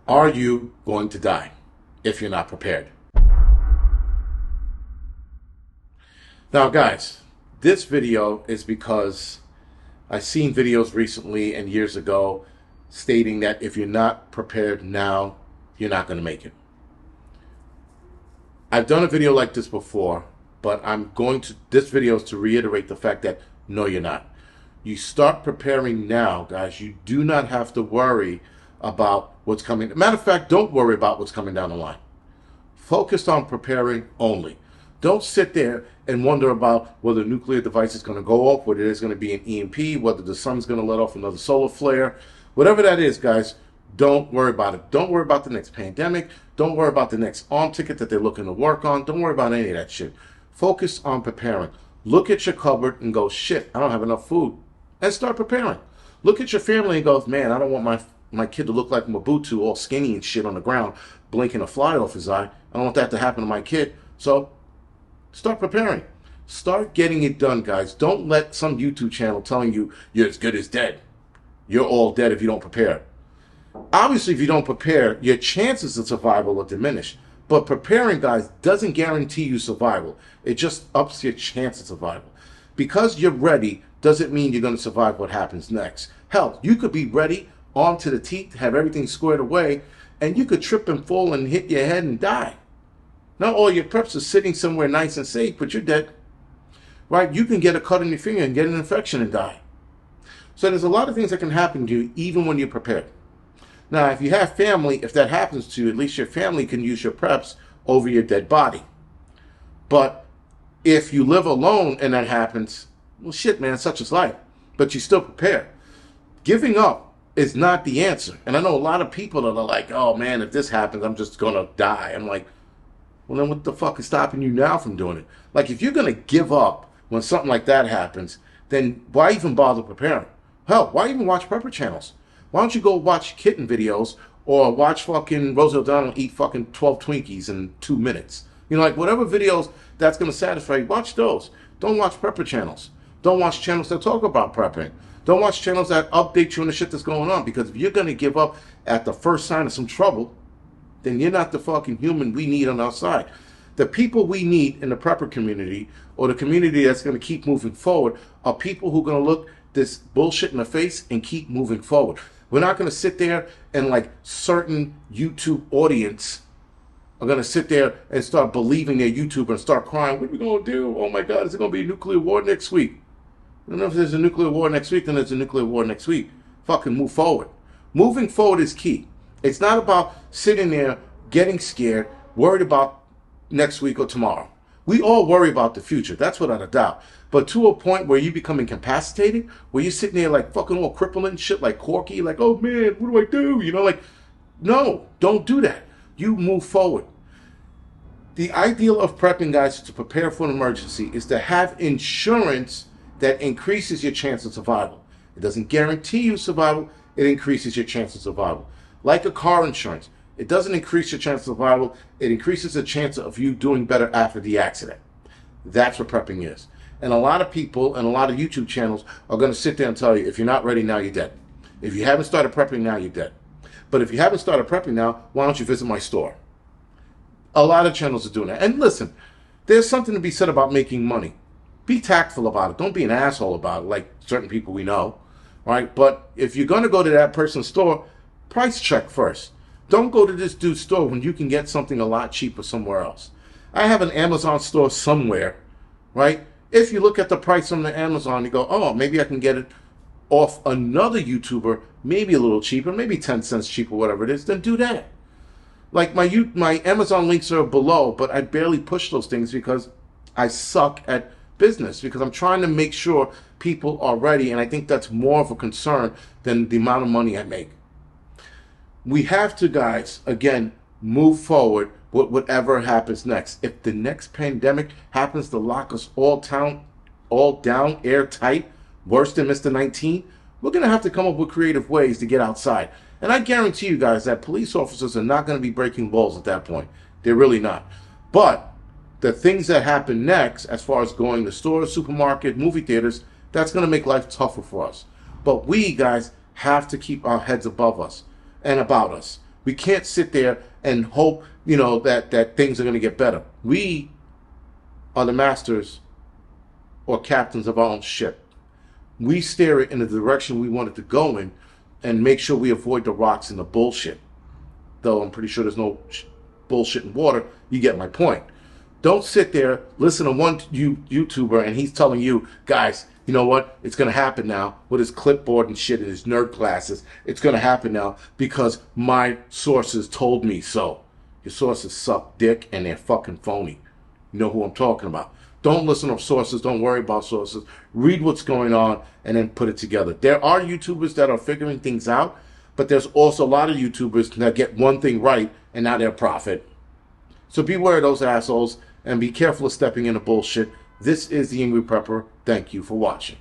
Are you going to die if you're not prepared? Now, guys, this video is because I've seen videos recently and years ago stating that if you're not prepared now, you're not going to make it. I've done a video like this before, but this video is to reiterate the fact that no, you're not. You start preparing now, guys. You do not have to worry about what's coming. Matter of fact, don't worry about what's coming down the line. Focus on preparing only. Don't sit there and wonder about whether a nuclear device is going to go off, whether there's going to be an EMP, whether the sun's going to let off another solar flare. Whatever that is, guys, don't worry about it. Don't worry about the next pandemic. Don't worry about the next arm ticket that they're looking to work on. Don't worry about any of that shit. Focus on preparing. Look at your cupboard and go, shit, I don't have enough food. And start preparing. Look at your family and go, man, I don't want my kid to look like Mobutu, all skinny and shit on the ground, blinking a fly off his eye. I don't want that to happen to my kid. So start preparing. Start getting it done, guys. Don't let some YouTube channel telling you you're as good as dead. You're all dead if you don't prepare. Obviously, if you don't prepare, your chances of survival are diminished. But preparing, guys, doesn't guarantee you survival. It just ups your chance of survival. Because you're ready doesn't mean you're going to survive what happens next. Hell, you could be ready, armed to the teeth, have everything squared away, and you could trip and fall and hit your head and die. Not all your preps are sitting somewhere nice and safe, but you're dead. Right? You can get a cut on your finger and get an infection and die. So there's a lot of things that can happen to you even when you're prepared. Now, if you have family, if that happens to you, at least your family can use your preps over your dead body. But if you live alone and that happens, well, shit, man, such is life. But you still prepare. Giving up is not the answer. And I know a lot of people that are like, oh, man, if this happens, I'm just going to die. I'm like, well, then what the fuck is stopping you now from doing it? Like, if you're going to give up when something like that happens, then why even bother preparing? Hell, why even watch prepper channels? Why don't you go watch kitten videos or watch fucking Rose O'Donnell eat fucking 12 Twinkies in 2 minutes? You know, like whatever videos that's going to satisfy you, watch those. Don't watch prepper channels. Don't watch channels that talk about prepping. Don't watch channels that update you on the shit that's going on. Because if you're going to give up at the first sign of some trouble, then you're not the fucking human we need on our side. The people we need in the prepper community, or the community that's going to keep moving forward, are people who are going to look this bullshit in the face and keep moving forward. We're not going to sit there and like certain YouTube audience are going to sit there and start believing their YouTuber and start crying. What are we going to do? Oh my God, is it going to be a nuclear war next week? I don't know if there's a nuclear war next week, then there's a nuclear war next week. Fucking move forward. Moving forward is key. It's not about sitting there getting scared, worried about next week or tomorrow. We all worry about the future. That's without a doubt. But to a point where you become incapacitated, where you're sitting there like fucking all crippling and shit like Corky, like, oh man, what do I do? You know, like, no, don't do that. You move forward. The ideal of prepping, guys, is to prepare for an emergency, is to have insurance that increases your chance of survival. It doesn't guarantee you survival, it increases your chance of survival. Like a car insurance, it doesn't increase your chance of survival, it increases the chance of you doing better after the accident. That's what prepping is. And a lot of people and a lot of YouTube channels are going to sit there and tell you, if you're not ready now, you're dead. If you haven't started prepping now, you're dead. But if you haven't started prepping now, why don't you visit my store? A lot of channels are doing that. And listen, there's something to be said about making money. Be tactful about it. Don't be an asshole about it like certain people we know. Right? But if you're going to go to that person's store, price check first. Don't go to this dude's store when you can get something a lot cheaper somewhere else. I have an Amazon store somewhere, right? If you look at the price on the Amazon, you go, oh, maybe I can get it off another YouTuber, maybe a little cheaper, maybe 10 cents cheaper, whatever it is, then do that. Like my Amazon links are below, but I barely push those things because I suck at business, because I'm trying to make sure people are ready, and I think that's more of a concern than the amount of money I make. We have to, guys, again, move forward with whatever happens next. If the next pandemic happens to lock us all down airtight, worse than Mr. 19, we're going to have to come up with creative ways to get outside. And I guarantee you guys that police officers are not going to be breaking laws at that point. They're really not. But the things that happen next, as far as going to stores, supermarket, movie theaters, that's going to make life tougher for us. But we, guys, have to keep our heads above us and about us. We can't sit there and hope, you know, that things are going to get better. We are the masters or captains of our own ship. We steer it in the direction we want it to go in and make sure we avoid the rocks and the bullshit. Though I'm pretty sure there's no bullshit in water. You get my point. Don't sit there, listen to one YouTuber, and he's telling you, guys, you know what? It's going to happen now with his clipboard and shit and his nerd glasses. It's going to happen now because my sources told me so. Your sources suck dick and they're fucking phony. You know who I'm talking about. Don't listen to sources. Don't worry about sources. Read what's going on and then put it together. There are YouTubers that are figuring things out, but there's also a lot of YouTubers that get one thing right and now they're profit. So beware of those assholes and be careful of stepping into bullshit. This is the Angry Prepper. Thank you for watching.